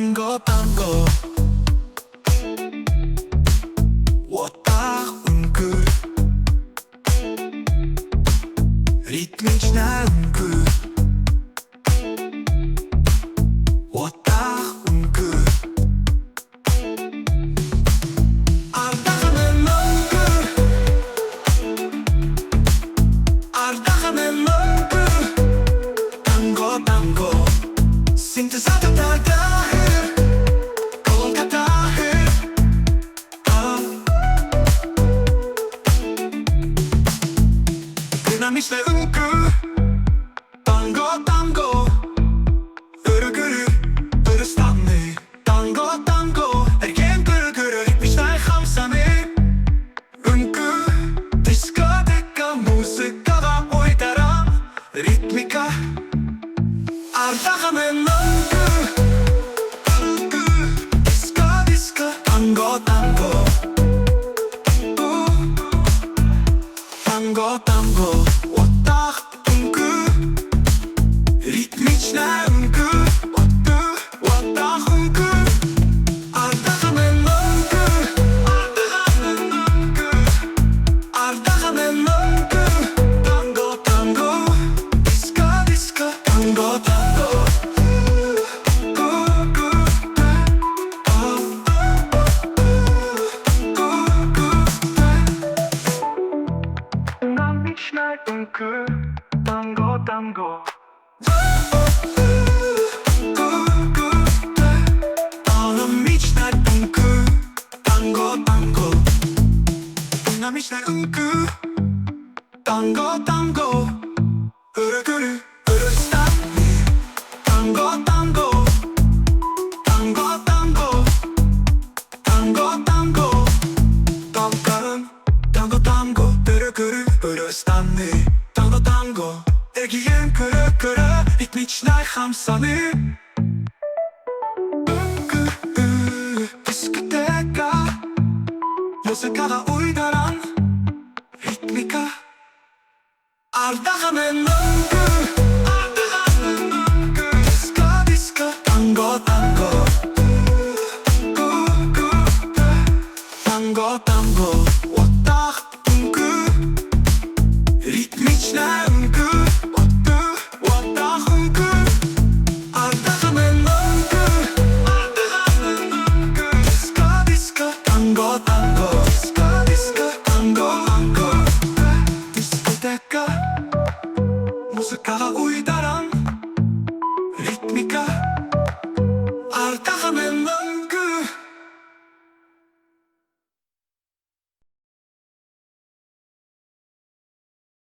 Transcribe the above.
tango, tango. Łotach-unky, rytmiczne-unky. Łotach-unky, ardaghanen-unky, ardaghanen-unky. Tango, tango. Syntezator dahil, kolonka dahil. Dynamiczne-unky, tango, tango. Gırı-gırı, Dırıstanlı. Tango, tango. Erken gırı-gırı, ritmiczne hamsany. Unky, diskoteka, muzyka oydaran. Ritmika, ardaghanen-unky. Unky, disko, disko. Tango, tango. Tango, tango. Łotach-unky, rytmiczne-unky. Łotach-unky, ardaghanen-unky, ardaghanen-unky, ardaghanen-unky. Tango, tango. Disko, disko. Tango, tango. Dynamiczne-unky, tango, tango. Dynamiczne-unky, tango, tango. Dynamiczne-unky, tango, tango. Gırı-gırı, Dırıstanlı. Tango, tango. Tango, tango. Tango, tango. Dalgalan, tango, tango. Gırı-gırı, Dırıstanlı. Tango, tango. Ergiyen gırı-gırı, ritmiczne hamsany. Diskoteka, muzyka uydaran. Ritmika, ardaghanen-unky, ardaghanen-unky. Disko, disko. Tango, tango. Tango, tango. Łotach-unky, rytmiczne-unky. Łotach-unky, ardaghanen-unky, ardaghanen-unky. Disko, disko. Tango, tango. Disko, disko. Tango, tango. Diskoteka, muzyka uydaran.